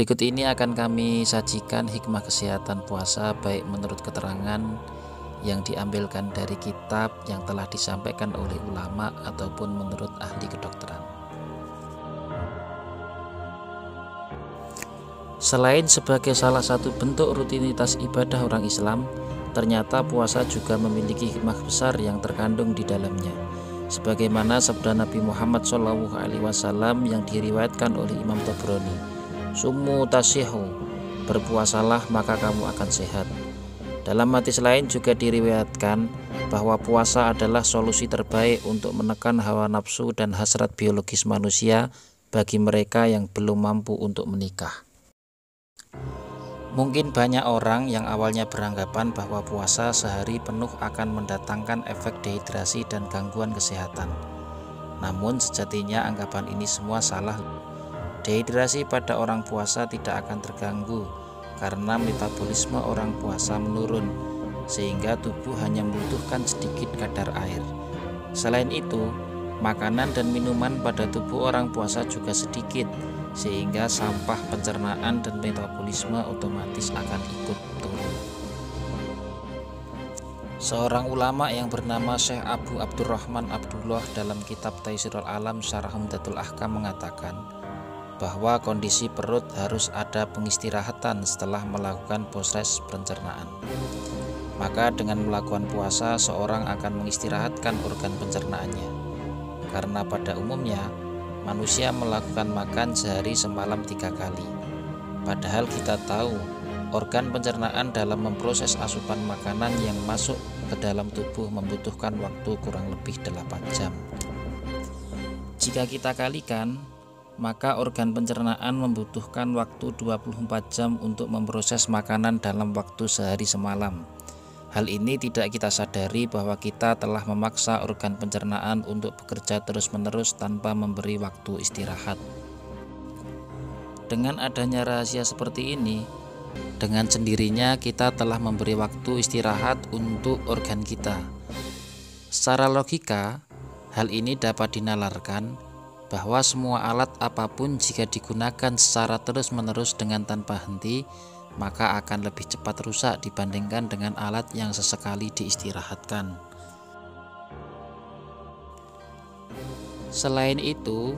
Berikut ini akan kami sajikan hikmah kesehatan puasa baik menurut keterangan yang diambilkan dari kitab yang telah disampaikan oleh ulama ataupun menurut ahli kedokteran. Selain sebagai salah satu bentuk rutinitas ibadah orang Islam, ternyata puasa juga memiliki hikmah besar yang terkandung di dalamnya. Sebagaimana sabda Nabi Muhammad SAW yang diriwayatkan oleh Imam Tabrani, "Sumu tasyihu, berpuasalah maka kamu akan sehat." Dalam hadis lain juga diriwayatkan bahwa puasa adalah solusi terbaik untuk menekan hawa nafsu dan hasrat biologis manusia bagi mereka yang belum mampu untuk menikah. Mungkin banyak orang yang awalnya beranggapan bahwa puasa sehari penuh akan mendatangkan efek dehidrasi dan gangguan kesehatan. Namun sejatinya anggapan ini semua salah. Dehidrasi pada orang puasa tidak akan terganggu karena metabolisme orang puasa menurun, sehingga tubuh hanya membutuhkan sedikit kadar air. Selain itu, makanan dan minuman pada tubuh orang puasa juga sedikit, sehingga sampah pencernaan dan metabolisme otomatis akan ikut turun. Seorang ulama yang bernama Syekh Abu Abdurrahman Abdullah dalam kitab Taisirul Alam Syarah Umdatul Ahkam mengatakan bahwa kondisi perut harus ada pengistirahatan setelah melakukan proses pencernaan. Maka dengan melakukan puasa seorang akan mengistirahatkan organ pencernaannya, karena pada umumnya manusia melakukan makan sehari semalam 3 kali. Padahal kita tahu organ pencernaan dalam memproses asupan makanan yang masuk ke dalam tubuh membutuhkan waktu kurang lebih 8 jam. Jika kita kalikan, maka organ pencernaan membutuhkan waktu 24 jam untuk memproses makanan dalam waktu sehari semalam. Hal ini tidak kita sadari bahwa kita telah memaksa organ pencernaan untuk bekerja terus-menerus tanpa memberi waktu istirahat. Dengan adanya rahasia seperti ini, dengan sendirinya kita telah memberi waktu istirahat untuk organ kita. Secara logika, hal ini dapat dinalarkan bahwa semua alat apapun jika digunakan secara terus-menerus dengan tanpa henti, maka akan lebih cepat rusak dibandingkan dengan alat yang sesekali diistirahatkan. Selain itu,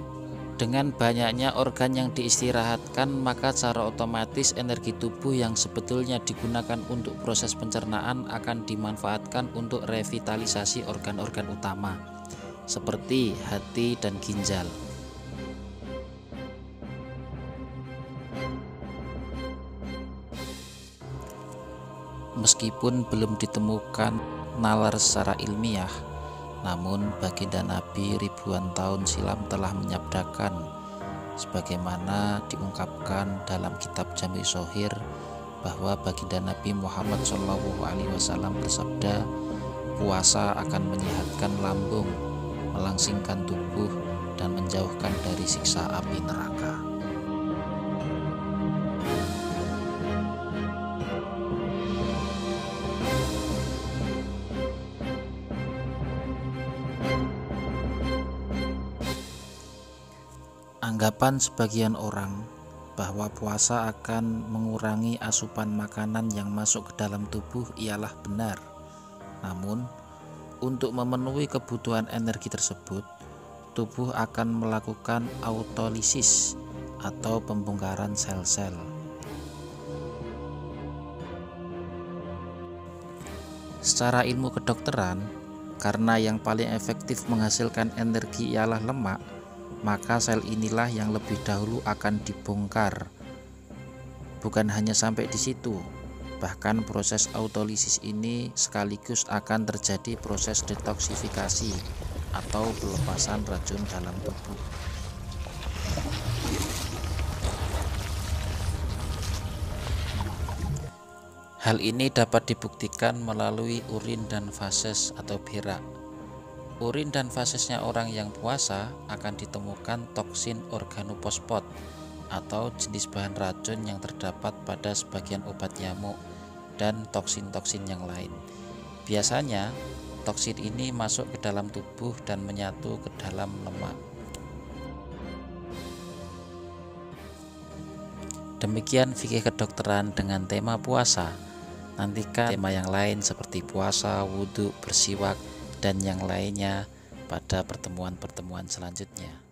dengan banyaknya organ yang diistirahatkan, maka secara otomatis energi tubuh yang sebetulnya digunakan untuk proses pencernaan akan dimanfaatkan untuk revitalisasi organ-organ utama, seperti hati dan ginjal. Meskipun belum ditemukan nalar secara ilmiah, namun baginda Nabi ribuan tahun silam telah menyabdakan, sebagaimana diungkapkan dalam kitab Jami Shohir, bahwa baginda Nabi Muhammad SAW bersabda, puasa akan menyehatkan lambung, melangsingkan tubuh, dan menjauhkan dari siksa api neraka. Anggapan sebagian orang bahwa puasa akan mengurangi asupan makanan yang masuk ke dalam tubuh ialah benar. Namun, untuk memenuhi kebutuhan energi tersebut, tubuh akan melakukan autolisis atau pembongkaran sel-sel. Secara ilmu kedokteran, karena yang paling efektif menghasilkan energi ialah lemak, maka sel inilah yang lebih dahulu akan dibongkar. Bukan hanya sampai di situ, bahkan proses autolisis ini sekaligus akan terjadi proses detoksifikasi atau pelepasan racun dalam tubuh. Hal ini dapat dibuktikan melalui urin dan fases atau berak. Urin dan fasesnya orang yang puasa akan ditemukan toksin organofosfat atau jenis bahan racun yang terdapat pada sebagian obat nyamuk dan toksin-toksin yang lain. Biasanya, toksin ini masuk ke dalam tubuh dan menyatu ke dalam lemak. Demikian fikih kedokteran dengan tema puasa. Nantikan tema yang lain seperti puasa, wudhu, bersiwak, dan yang lainnya pada pertemuan-pertemuan selanjutnya.